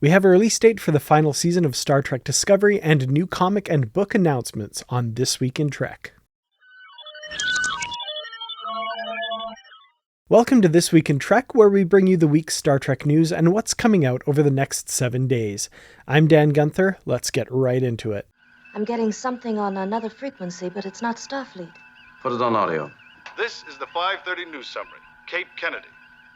We have a release date for the final season of Star Trek Discovery and new comic and book announcements on This Week in Trek. Welcome to This Week in Trek, where we bring you the week's Star Trek news and what's coming out over the next 7 days. I'm Dan Gunther. Let's get right into it. I'm getting something on another frequency, but it's not Starfleet. Put it on audio. This is the 5:30 news summary. Cape Kennedy.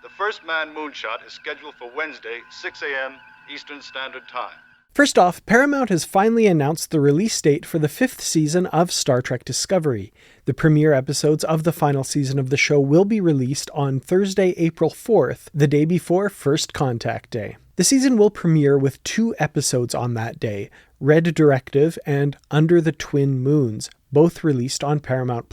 The first manned moonshot is scheduled for Wednesday, 6 a.m. Eastern Standard Time. First off, Paramount has finally announced the release date for the 5th season of Star Trek Discovery. The premiere episodes of the final season of the show will be released on Thursday, April 4th, the day before First Contact Day. The season will premiere with 2 episodes on that day, Red Directive and Under the Twin Moons, both released on Paramount+.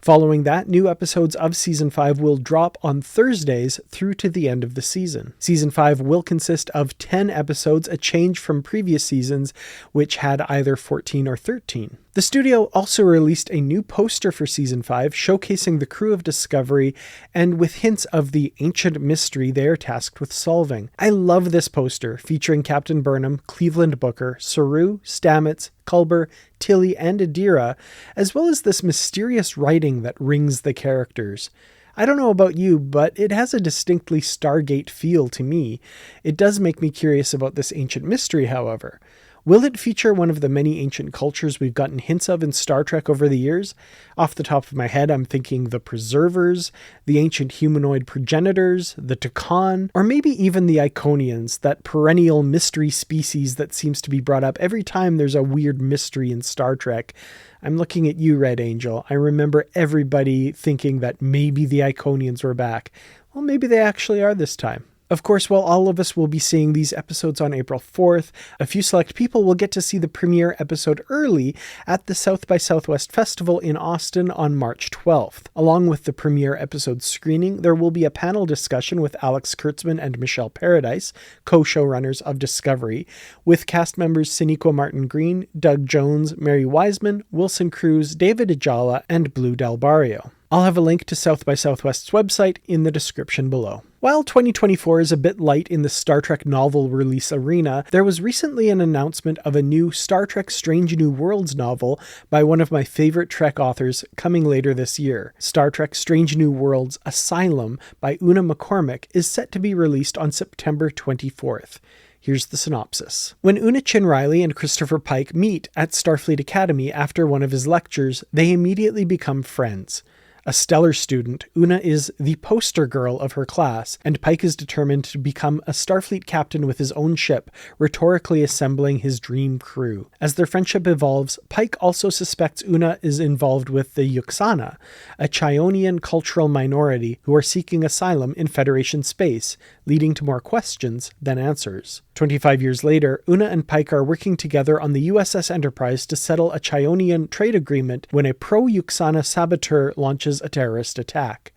Following that, new episodes of Season 5 will drop on Thursdays through to the end of the season. Season 5 will consist of 10 episodes, a change from previous seasons, which had either 14 or 13. The studio also released a new poster for Season 5, showcasing the crew of Discovery and with hints of the ancient mystery they are tasked with solving. I love this poster, featuring Captain Burnham, Cleveland Booker, Saru, Stamets, Culber, Tilly, and Adira, as well as this mysterious writing that rings the characters. I don't know about you, but it has a distinctly Stargate feel to me. It does make me curious about this ancient mystery, however. Will it feature one of the many ancient cultures we've gotten hints of in Star Trek over the years? Off the top of my head, I'm thinking the Preservers, the ancient humanoid progenitors, the Tucan, or maybe even the Iconians, that perennial mystery species that seems to be brought up every time there's a weird mystery in Star Trek. I'm looking at you, Red Angel. I remember everybody thinking that maybe the Iconians were back. Well, maybe they actually are this time. Of course, while all of us will be seeing these episodes on April 4th, a few select people will get to see the premiere episode early at the South by Southwest Festival in Austin on March 12th. Along with the premiere episode screening, there will be a panel discussion with Alex Kurtzman and Michelle Paradise, co-showrunners of Discovery, with cast members Sinequa Martin-Green, Doug Jones, Mary Wiseman, Wilson Cruz, David Ajala, and Blue Del Barrio. I'll have a link to South by Southwest's website in the description below. While 2024 is a bit light in the Star Trek novel release arena, there was recently an announcement of a new Star Trek Strange New Worlds novel by one of my favorite Trek authors coming later this year. Star Trek Strange New Worlds Asylum by Una McCormack is set to be released on September 24th. Here's the synopsis. When Una Chin Riley and Christopher Pike meet at Starfleet Academy after one of his lectures, they immediately become friends. A stellar student, Una is the poster girl of her class, and Pike is determined to become a Starfleet captain with his own ship, rhetorically assembling his dream crew. As their friendship evolves, Pike also suspects Una is involved with the Yuksana, a Chionian cultural minority who are seeking asylum in Federation space, leading to more questions than answers. 25 years later, Una and Pike are working together on the USS Enterprise to settle a Chionian trade agreement when a pro-Yuksana saboteur launches a terrorist attack.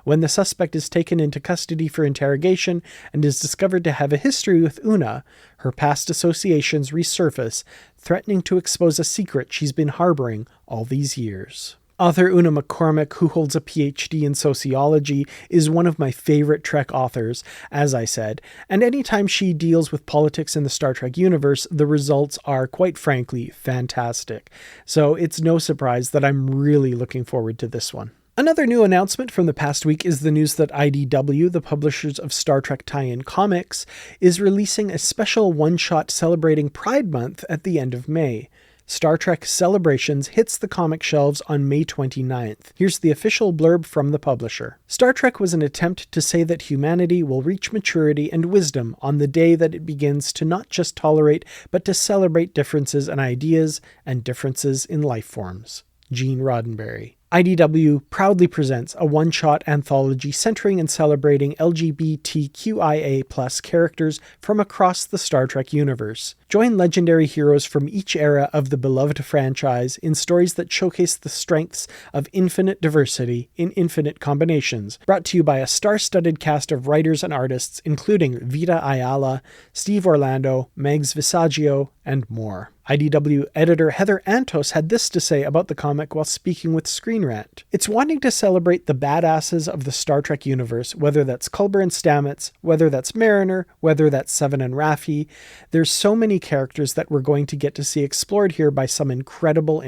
When the suspect is taken into custody for interrogation and is discovered to have a history with Una, her past associations resurface, threatening to expose a secret she's been harboring all these years. Author Una McCormack, who holds a PhD in sociology, is one of my favorite Trek authors, as I said, and anytime she deals with politics in the Star Trek universe, the results are, quite frankly, fantastic. So it's no surprise that I'm really looking forward to this one. Another new announcement from the past week is the news that IDW, the publishers of Star Trek tie-in comics, is releasing a special one-shot celebrating Pride Month at the end of May. Star Trek Celebrations hits the comic shelves on May 29th. Here's the official blurb from the publisher. Star Trek was an attempt to say that humanity will reach maturity and wisdom on the day that it begins to not just tolerate, but to celebrate differences in ideas and differences in life forms. Gene Roddenberry. IDW proudly presents a one-shot anthology centering and celebrating LGBTQIA+ characters from across the Star Trek universe. Join legendary heroes from each era of the beloved franchise in stories that showcase the strengths of infinite diversity in infinite combinations, brought to you by a star-studded cast of writers and artists including Vita Ayala, Steve Orlando, Megs Visaggio, and more. IDW editor Heather Antos had this to say about the comic while speaking with Screen Rant. It's wanting to celebrate the badasses of the Star Trek universe, whether that's Culber and Stamets, whether that's Mariner, whether that's Seven and Raffi. There's so many characters that we're going to get to see explored here by some incredible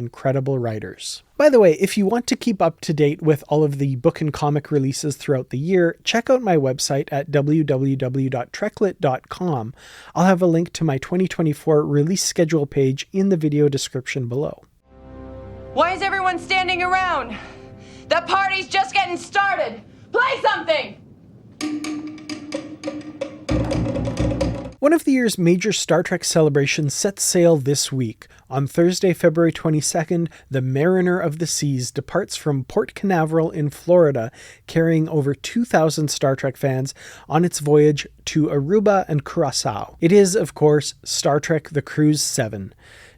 writers. By the way, if you want to keep up to date with all of the book and comic releases throughout the year, check out my website at www.treklit.com. I'll have a link to my 2024 release schedule page in the video description below. Why is everyone standing around? The party's just getting started! Play something! One of the year's major Star Trek celebrations sets sail this week. On Thursday, February 22nd, the Mariner of the Seas departs from Port Canaveral in Florida, carrying over 2,000 Star Trek fans on its voyage to Aruba and Curaçao. It is, of course, Star Trek The Cruise 7.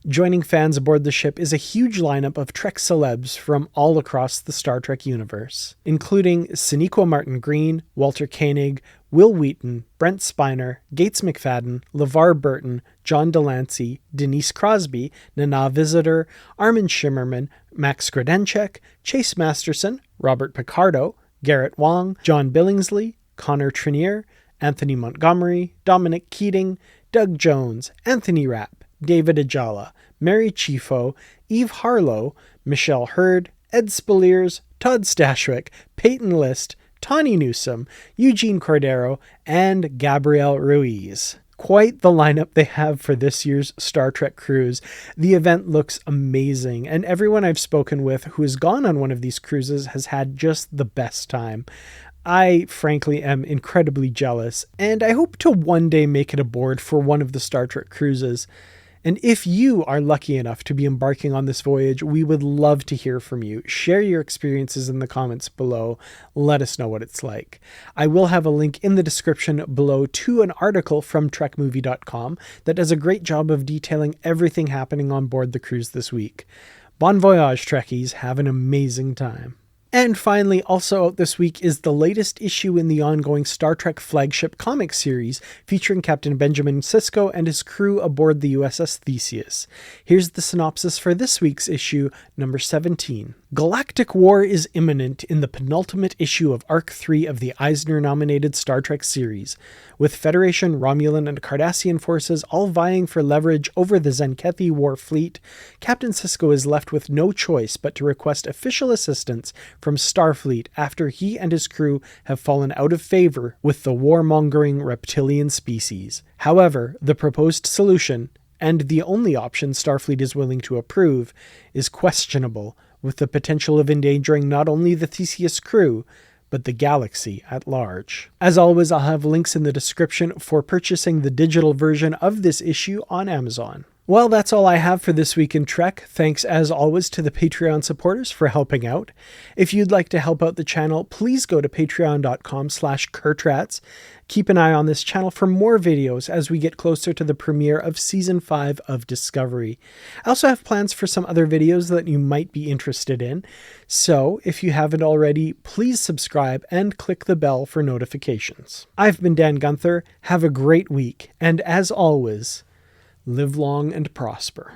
Joining fans aboard the ship is a huge lineup of Trek celebs from all across the Star Trek universe, including Sonequa Martin Green, Walter Koenig, Will Wheaton, Brent Spiner, Gates McFadden, LeVar Burton, John Delancey, Denise Crosby, Nana Visitor, Armin Shimmerman, Max Grodenchik, Chase Masterson, Robert Picardo, Garrett Wang, John Billingsley, Connor Trinier, Anthony Montgomery, Dominic Keating, Doug Jones, Anthony Rapp, David Ajala, Mary Chifo, Eve Harlow, Michelle Hurd, Ed Spaliers, Todd Stashwick, Peyton List, Tawny Newsome, Eugene Cordero, and Gabrielle Ruiz. Quite the lineup they have for this year's Star Trek cruise. The event looks amazing, and everyone I've spoken with who has gone on one of these cruises has had just the best time. I, frankly, am incredibly jealous, and I hope to one day make it aboard for one of the Star Trek cruises. And if you are lucky enough to be embarking on this voyage, we would love to hear from you. Share your experiences in the comments below. Let us know what it's like. I will have a link in the description below to an article from trekmovie.com that does a great job of detailing everything happening on board the cruise this week. Bon voyage, Trekkies. Have an amazing time. And finally, also out this week is the latest issue in the ongoing Star Trek flagship comic series featuring Captain Benjamin Sisko and his crew aboard the USS Theseus. Here's the synopsis for this week's issue, number 17. Galactic war is imminent in the penultimate issue of Arc 3 of the Eisner-nominated Star Trek series, with Federation, Romulan, and Cardassian forces all vying for leverage over the Zenkethi war fleet. Captain Sisko is left with no choice but to request official assistance from Starfleet after he and his crew have fallen out of favor with the warmongering reptilian species. However, the proposed solution, and the only option Starfleet is willing to approve, is questionable, with the potential of endangering not only the Theseus crew, but the galaxy at large. As always, I'll have links in the description for purchasing the digital version of this issue on Amazon. Well, that's all I have for this week in Trek. Thanks as always to the Patreon supporters for helping out. If you'd like to help out the channel, please go to patreon.com/Kertrats. Keep an eye on this channel for more videos as we get closer to the premiere of Season 5 of Discovery. I also have plans for some other videos that you might be interested in, so if you haven't already, please subscribe and click the bell for notifications. I've been Dan Gunther, have a great week, and as always, live long and prosper.